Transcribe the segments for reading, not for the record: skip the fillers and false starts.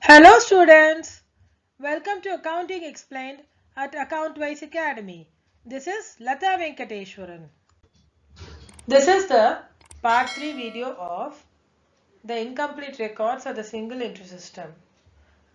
Hello students, welcome to Accounting Explained at Account.Wise Academy. This is Latha Venkateshwaran. This is the part 3 video of the incomplete records of the single entry system.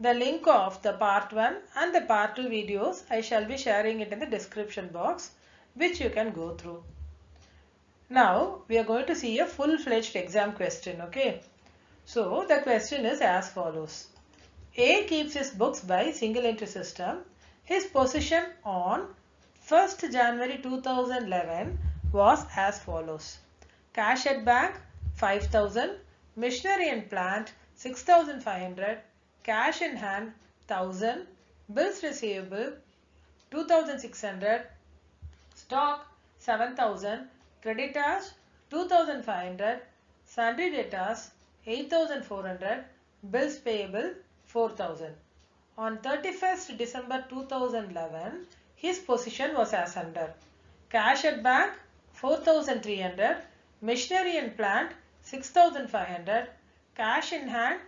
The link of the part 1 and the part 2 videos I shall be sharing it in the description box, which you can go through. Now we are going to see a full-fledged exam question, okay? So the question is as follows. A keeps his books by single entry system. His position on 1st January 2011 was as follows. Cash at bank 5,000, machinery and plant 6,500, cash in hand 1,000, bills receivable 2,600, stock 7,000, creditors 2,500, sundry debtors 8,400, bills payable 4,000. On 31st December 2011, his position was as under. Cash at bank 4,300, machinery and plant 6,500, cash in hand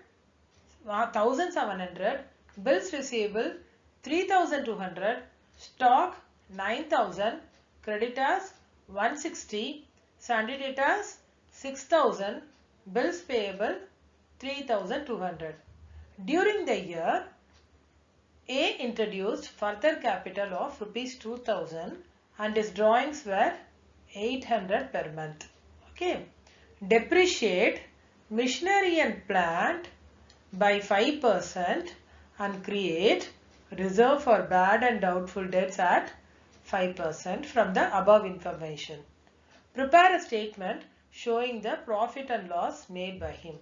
1,700, bills receivable 3,200, stock 9,000, creditors 160, sundry debtors 6,000, bills payable 3,200. During the year, A introduced further capital of rupees 2,000 and his drawings were 800 per month. Okay. Depreciate machinery and plant by 5% and create reserve for bad and doubtful debts at 5% from the above information. Prepare a statement showing the profit and loss made by him.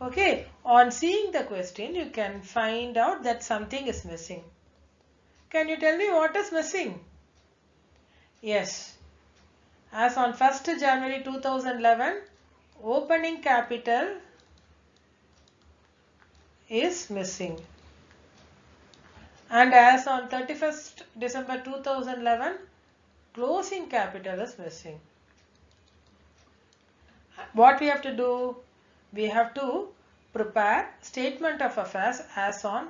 Okay, on seeing the question, you can find out that something is missing. Can you tell me what is missing? Yes, as on 1st January 2011, opening capital is missing. And as on 31st December 2011, closing capital is missing. What we have to do? We have to prepare statement of affairs as on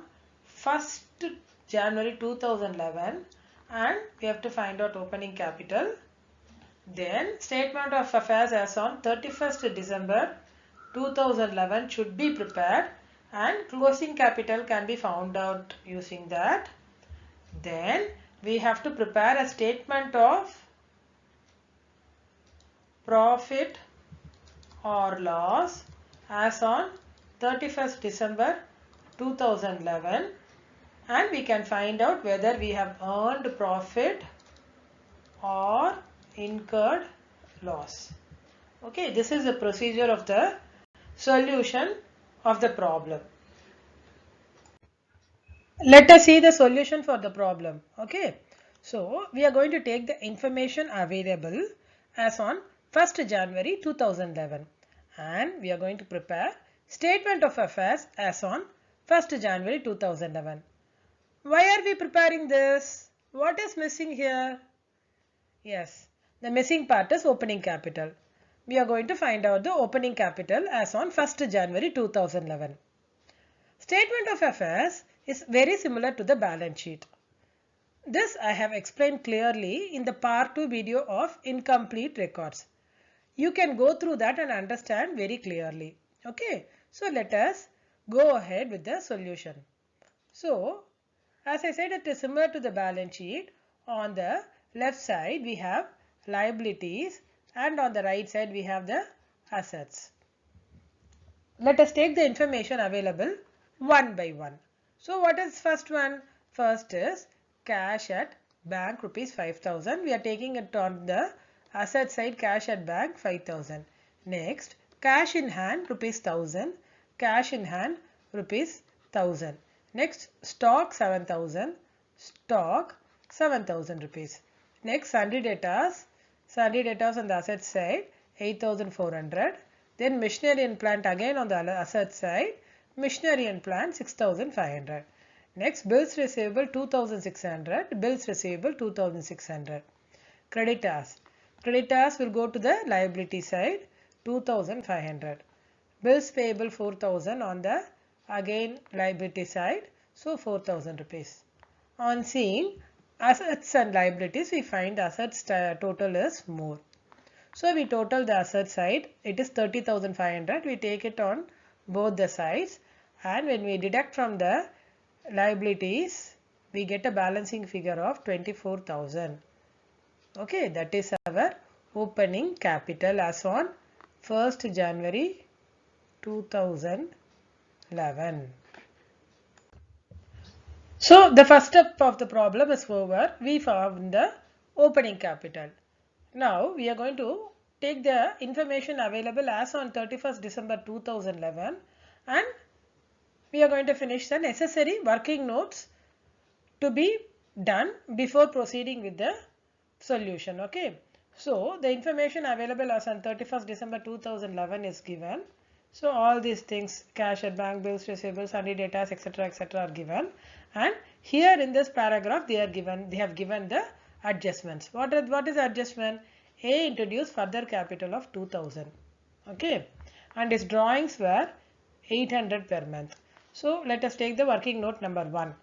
1st January 2011 and we have to find out opening capital. Then statement of affairs as on 31st December 2011 should be prepared and closing capital can be found out using that. Then we have to prepare a statement of profit or loss as on 31st December 2011 and we can find out whether we have earned profit or incurred loss. Okay, this is the procedure of the solution of the problem. Let us see the solution for the problem. Okay, so we are going to take the information available as on 1st January 2011. And we are going to prepare statement of affairs as on 1st January 2011. Why are we preparing this? What is missing here? Yes, the missing part is opening capital. We are going to find out the opening capital as on 1st January 2011. Statement of affairs is very similar to the balance sheet. This I have explained clearly in the part 2 video of incomplete records. You can go through that and understand very clearly. Okay, so let us go ahead with the solution. So, as I said, it is similar to the balance sheet. On the left side, we have liabilities and on the right side, we have the assets. Let us take the information available one by one. So, what is first one? First is cash at bank rupees 5,000. We are taking it on the asset side, cash at bank 5,000. Next, cash in hand rupees 1,000. Cash in hand rupees 1,000. Next, stock 7,000. Stock 7,000 rupees. Next, sundry debtors. Sundry debtors on the asset side 8,400. Then machinery and plant again on the asset side. Machinery and plant 6,500. Next, bills receivable 2,600. Bills receivable 2,600. Creditors. Creditors will go to the liability side 2,500. Bills payable 4,000 on the Again liability side, so 4,000 rupees. On seeing assets and liabilities, we find assets total is more. So we total the asset side, it is 30,500. We take it on both the sides, and when we deduct from the liabilities, we get a balancing figure of 24,000. Okay, that is our opening capital as on 1st January 2011. So the first step of the problem is over. We found the opening capital. Now we are going to take the information available as on 31st December 2011, and we are going to finish the necessary working notes to be done before proceeding with the solution. Okay. So the information available as on 31st December 2011 is given. So all these things, cash at bank, bills, receivables, sundry data, etc., are given. And here in this paragraph, they have given the adjustments. What is adjustment? A introduced further capital of 2000. Okay. And his drawings were 800 per month. So let us take the working note number 1.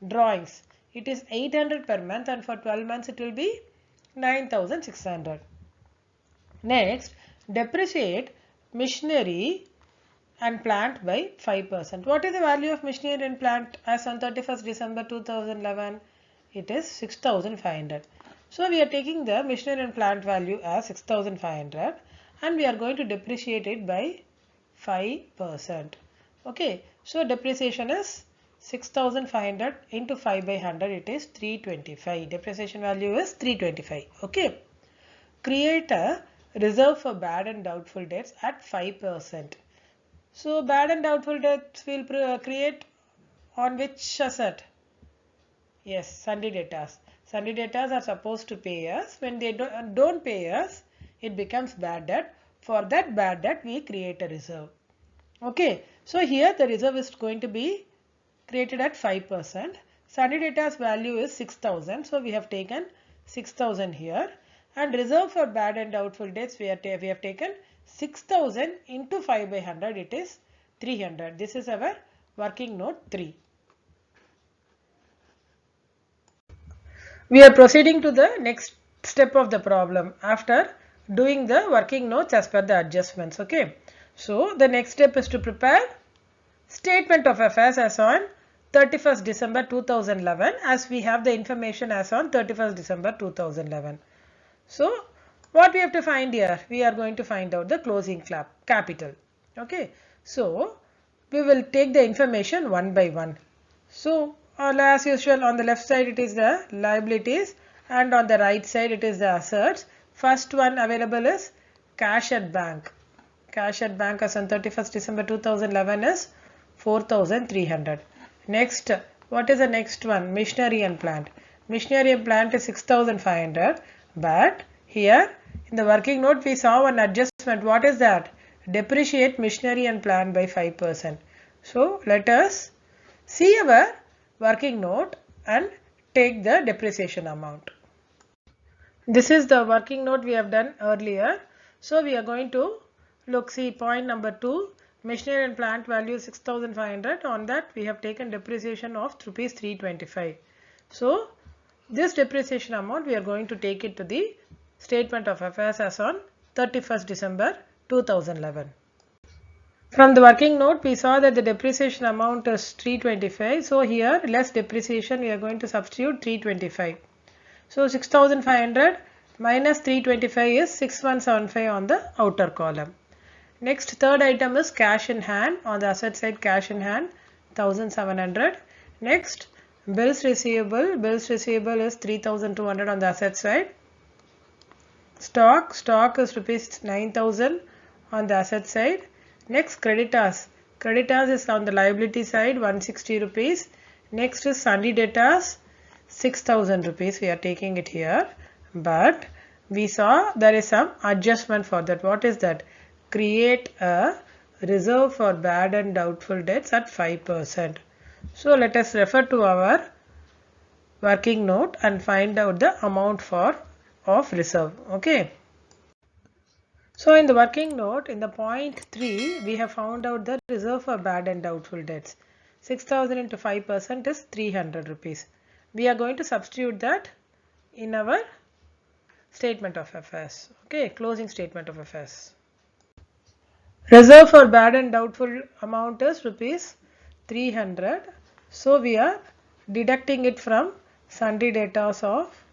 Drawings. It is 800 per month, and for 12 months it will be 9,600. Next, depreciate machinery and plant by 5%. What is the value of machinery and plant as on 31st December 2011? It is 6,500. So we are taking the machinery and plant value as 6,500, and we are going to depreciate it by 5%. Okay, so depreciation is 6,500 into 5 by 100, it is 325. Depreciation value is 325. Okay. Create a reserve for bad and doubtful debts at 5%. So bad and doubtful debts will create on which asset? Yes, sundry debtors. Sundry debtors are supposed to pay us. When they don't pay us, it becomes bad debt. For that bad debt, we create a reserve. Okay, so here the reserve is going to be created at 5%. Sundry debtors value is 6,000. So we have taken 6,000 here. And reserve for bad and doubtful debts, we have taken 6,000 into 5 by 100, it is 300. This is our working note 3. We are proceeding to the next step of the problem after doing the working notes as per the adjustments. Okay. So the next step is to prepare statement of affairs as on 31st December 2011, as we have the information as on 31st December 2011. So what we have to find here? We are going to find out the closing capital. Okay. So we will take the information one by one. So as usual, on the left side it is the liabilities, and on the right side it is the assets. First one available is cash at bank. Cash at bank as on 31st December 2011 is 4,300. Next, what is the next one? Machinery and plant. Machinery and plant is 6,500. But here in the working note we saw one adjustment. What is that? Depreciate machinery and plant by 5%. So let us see our working note and take the depreciation amount. This is the working note we have done earlier. So we are going to see point number 2. Machinery and plant value 6,500. On that we have taken depreciation of rupees 325. So this depreciation amount we are going to take it to the statement of affairs as on 31st December 2011. From the working note we saw that the depreciation amount is 325. So here less depreciation we are going to substitute 325. So 6,500 minus 325 is 6,175 on the outer column. Next, third item is cash in hand. On the asset side, cash in hand 1,700. Next, bills receivable. Bills receivable is 3,200 on the asset side. Stock is rupees 9,000 on the asset side. Next, creditors. Creditors is on the liability side 160 rupees. Next is sundry debtors 6,000 rupees. We are taking it here. But we saw there is some adjustment for that. What is that? Create a reserve for bad and doubtful debts at 5%. So let us refer to our working note and find out the amount of reserve. Okay. So in the working note, in the point 3, we have found out the reserve for bad and doubtful debts. 6,000 into 5% is 300 rupees. We are going to substitute that in our statement of affairs. Okay, closing statement of affairs. Reserve for bad and doubtful amount is rupees 300. So we are deducting it from sundry debtors of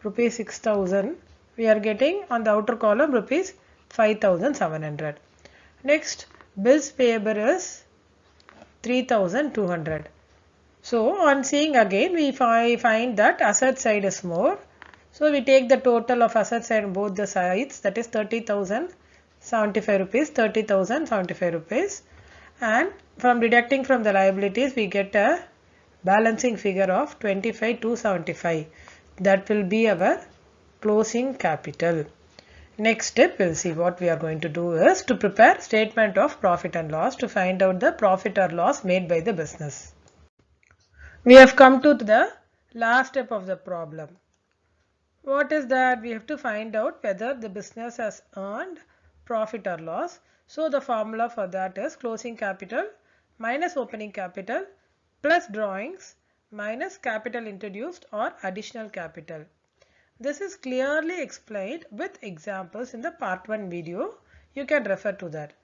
rupees 6,000. We are getting on the outer column rupees 5,700. Next, bills payable is 3,200. So on seeing again, we find that asset side is more. So we take the total of asset side on both the sides, that is 30,075 rupees, 30,075 rupees, and from deducting from the liabilities we get a balancing figure of 25,275. That will be our closing capital. Next step, we'll see what we are going to do is to prepare statement of profit and loss to find out the profit or loss made by the business. We have come to the last step of the problem. What is that? We have to find out whether the business has earned profit or loss. So the formula for that is closing capital minus opening capital plus drawings minus capital introduced or additional capital. This is clearly explained with examples in the part 1 video. You can refer to that.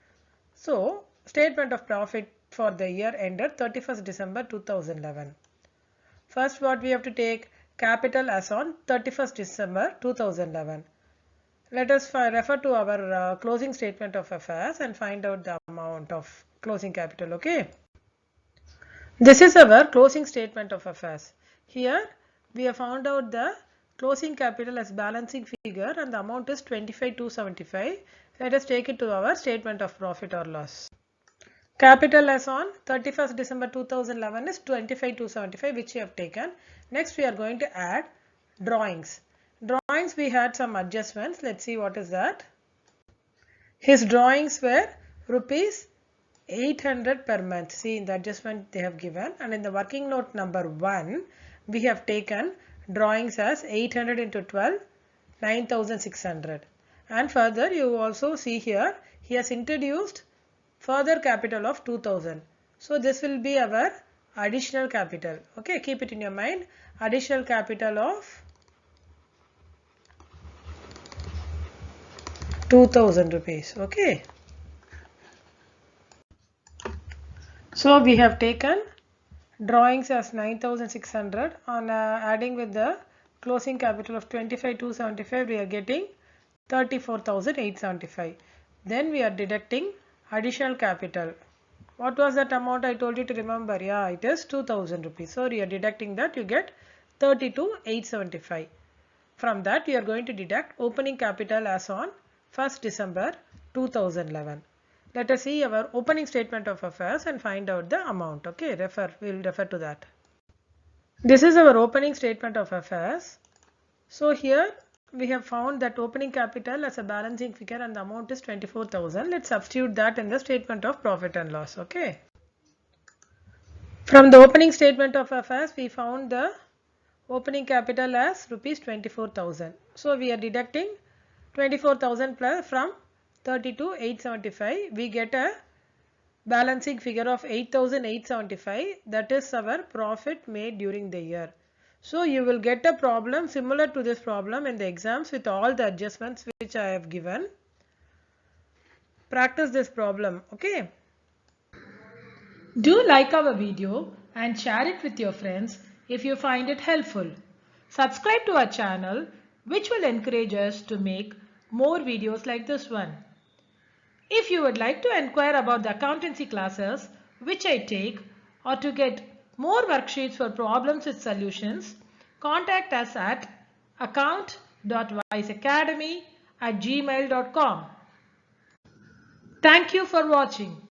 So, statement of profit for the year ended 31st December 2011. First, what we have to take? Capital as on 31st December 2011. Let us refer to our closing statement of affairs and find out the amount of closing capital. Okay. This is our closing statement of affairs. Here, we have found out the closing capital as balancing figure and the amount is 25,275. Let us take it to our statement of profit or loss. Capital as on 31st December 2011 is 25,275, which we have taken. Next we are going to add drawings. Drawings we had some adjustments. Let's see what is that. His drawings were rupees 800 per month. See, in the adjustment they have given, and in the working note number 1 we have taken drawings as 800 into 12, 9,600. And further you also see here he has introduced further capital of 2,000. So this will be our additional capital. Okay, keep it in your mind. Additional capital of 2,000 rupees. Okay. So we have taken drawings as 9,600 on adding with the closing capital of 25,275, we are getting 34,875. Then we are deducting additional capital. What was that amount I told you to remember? Yeah, it is 2,000 rupees. So we are deducting that, you get 32,875. From that we are going to deduct opening capital as on 1st December 2011. Let us see our opening statement of affairs and find out the amount. Okay, we will refer to that. This is our opening statement of affairs. So here we have found that opening capital as a balancing figure and the amount is 24,000. Let's substitute that in the statement of profit and loss. Okay. From the opening statement of affairs, we found the opening capital as rupees 24,000. So we are deducting 24,000 plus from 32,875. We get a balancing figure of 8,875. That is our profit made during the year. So you will get a problem similar to this problem in the exams with all the adjustments which I have given. Practice this problem. Okay. Do like our video and share it with your friends if you find it helpful. Subscribe to our channel, which will encourage us to make more videos like this one. If you would like to inquire about the accountancy classes which I take, or to get more worksheets for problems with solutions, contact us at acct.wiseacademy@gmail.com. Thank you for watching.